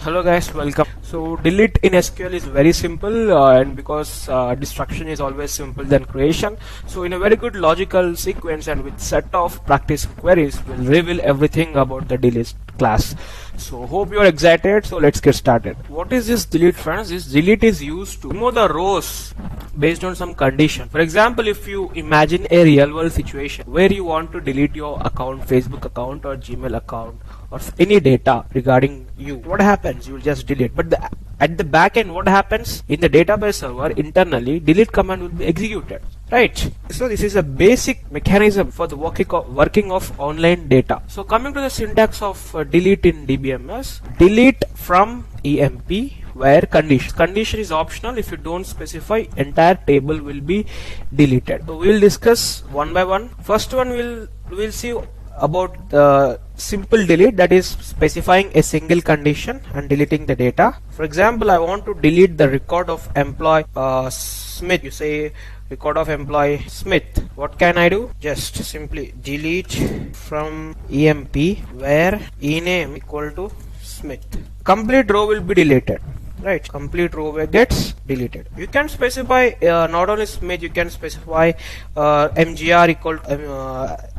Hello guys, welcome. So delete in SQL is very simple and because destruction is always simple than creation. So in a very good logical sequence and with set of practice queries, we'll reveal everything about the delete class. So hope you are excited. So let's get started. What is this delete, friends? This delete is used to remove the rows based on some condition. For example, if you imagine a real world situation where you want to delete your account, Facebook account or Gmail account or any data regarding you, what happens? You will just delete. But at the back end, what happens? In the database server internally, delete command will be executed, right? So this is a basic mechanism for the working of online data. So coming to the syntax of delete in DBMS, delete from EMP where condition is optional. If you don't specify, entire table will be deleted. So we will discuss one by one. First one we'll see about the simple delete, that is specifying a single condition and deleting the data. For example, I want to delete the record of employee Smith. You say record of employee Smith. What can I do? Just simply delete from EMP where ename equal to Smith. Complete row will be deleted. Right, complete row gets deleted. You can specify not only Smith, you can specify MGR equal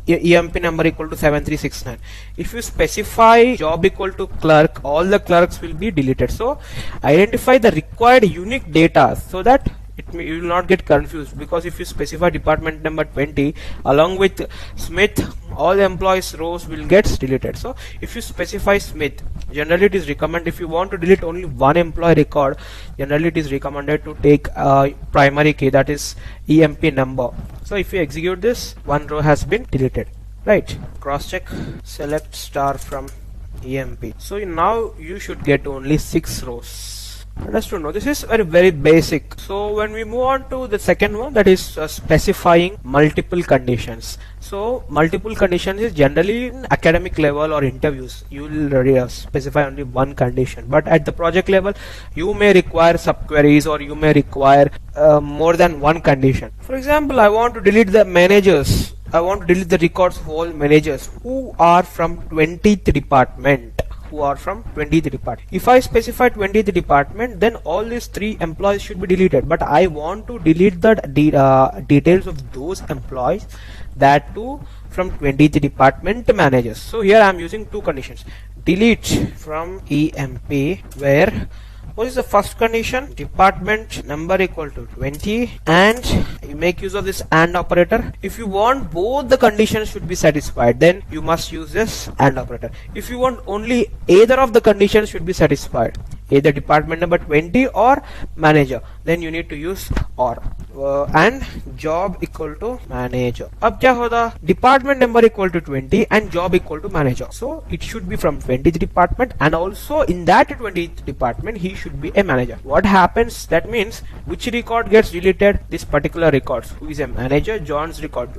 EMP number equal to 7369. If you specify job equal to clerk, all the clerks will be deleted. So identify the required unique data so that you will not get confused, because if you specify department number 20 along with Smith, all the employees rows will get deleted. So if you specify Smith, generally it is recommended, if you want to delete only one employee record, generally it is recommended to take primary key, that is EMP number. So if you execute this, one row has been deleted, right? Cross check, select star from EMP. So now you should get only 6 rows. Understood? No, this is very basic. So when we move on to the second one, that is specifying multiple conditions. So multiple conditions is generally in academic level or interviews, you will specify only one condition, but at the project level you may require subqueries or you may require more than one condition. For example, I want to delete the managers. I want to delete the records of all managers who are from 20th department. If I specify 20th department, then all these 3 employees should be deleted, but I want to delete the details of those employees, that too from 20th department managers. So here I am using 2 conditions. Delete from EMP where what is the first condition? Department number equal to 20, and you make use of this AND operator. If you want both the conditions should be satisfied, then you must use this AND operator. If you want only either of the conditions should be satisfied, either department number 20 or manager, then you need to use OR. And job equal to manager. अब क्या होगा? Department number equal to 20 and job equal to manager. So it should be from 20th department, and also in that 20th department he should be a manager. What happens? That means which record gets deleted? This particular record. Who is a manager? John's record,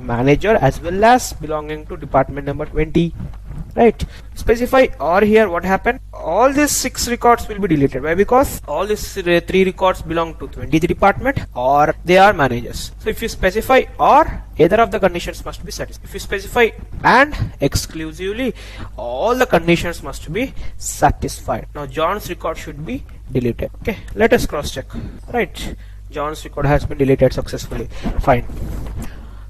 manager as well as belonging to department number 20. Right, specify OR here. What happened? All these 6 records will be deleted. Why? Because all these 3 records belong to 20th department or they are managers. So if you specify OR, either of the conditions must be satisfied. If you specify AND exclusively, all the conditions must be satisfied. Now John's record should be deleted. Okay, let us cross check. Right, John's record has been deleted successfully. Fine.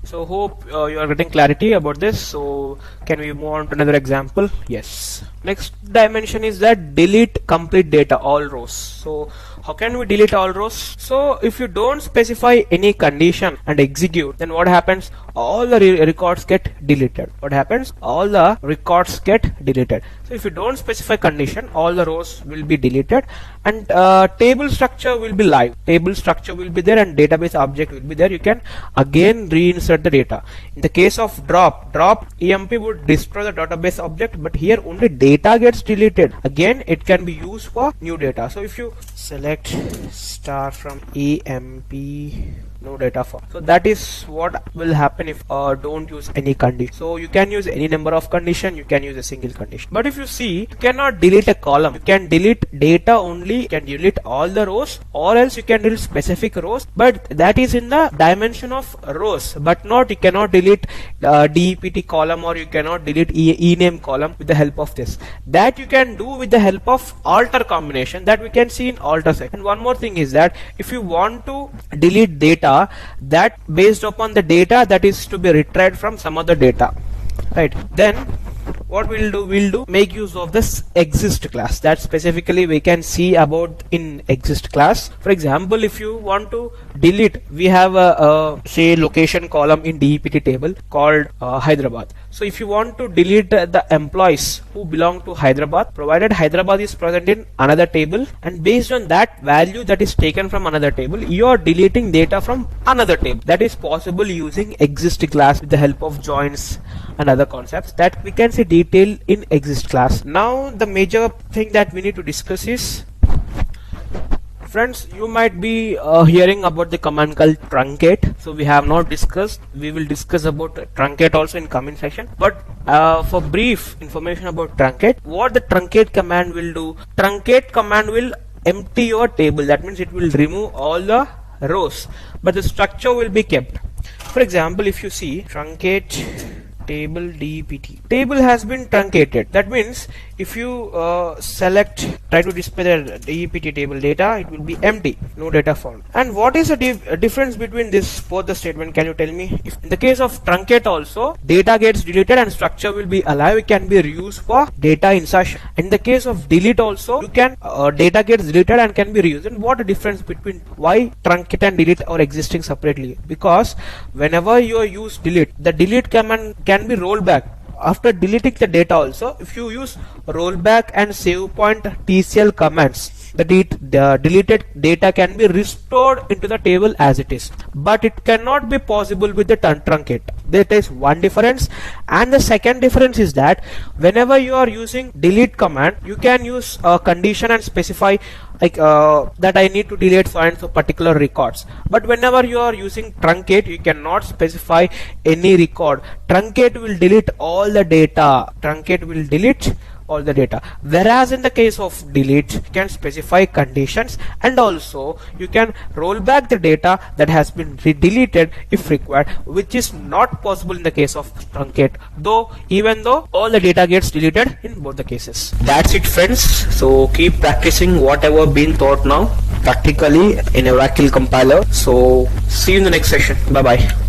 So hope you are getting clarity about this. So can we move on to another example? Yes. Next dimension is that delete complete data, all rows. So how can we delete all rows? So if you don't specify any condition and execute, then what happens? All the records get deleted. What happens? All the records get deleted. So if you don't specify condition, all the rows will be deleted, and table structure will be live. Table structure will be there and database object will be there. You can again reinsert the data. In the case of drop EMP would destroy the database object, but here only data gets deleted. Again it can be used for new data. So if you select star from EMP no data found. So that is what will happen if don't use any condition. So you can use any number of condition, you can use a single condition. But if you see, you cannot delete a column. You can delete data only, you can delete all the rows, or else you can delete specific rows, but that is in the dimension of rows, but not you cannot delete DEPT column, or you cannot delete ename column with the help of this. That you can do with the help of alter combination that we can see in alter section. And one more thing is that if you want to delete data that based upon the data that is to be retrieved from some other data, right, then what we'll do make use of this exist class that specifically we can see about in exist class. For example, if you want to delete, we have a say location column in DEPT table called Hyderabad. So if you want to delete the employees who belong to Hyderabad, provided Hyderabad is present in another table, and based on that value that is taken from another table, you are deleting data from another table. That is possible using exist class with the help of joins and other concepts that we can see detail in exist class. Now the major thing that we need to discuss is, friends, you might be hearing about the command called truncate. So we have not discussed, we will discuss about truncate also in coming section. But for brief information about truncate, what the truncate command will do, truncate command will empty your table. That means it will remove all the rows, but the structure will be kept. For example, if you see truncate table DEPT, table has been truncated. That means if you try to display the DEPT table data, it will be empty, no data found. And what is the difference between this both the statement? Can you tell me? If in the case of truncate also, data gets deleted and structure will be alive, it can be reused for data insertion. In the case of delete also, you can data gets deleted and can be reused. And what the difference between why truncate and delete are existing separately? Because whenever you use delete, the delete command can be rolled back. After deleting the data also, if you use rollback and save point TCL commands, the deleted data can be restored into the table as it is, but it cannot be possible with the truncate. That is one difference. And the second difference is that whenever you are using delete command, you can use a condition and specify like that I need to delete for particular records. But whenever you are using truncate, you cannot specify any record. Truncate will delete all the data. Truncate will delete all the data, whereas in the case of delete, you can specify conditions, and also you can roll back the data that has been deleted if required, which is not possible in the case of truncate, even though all the data gets deleted in both the cases. That's it, friends. So keep practicing whatever been taught now practically in Oracle compiler. So see you in the next session. Bye bye.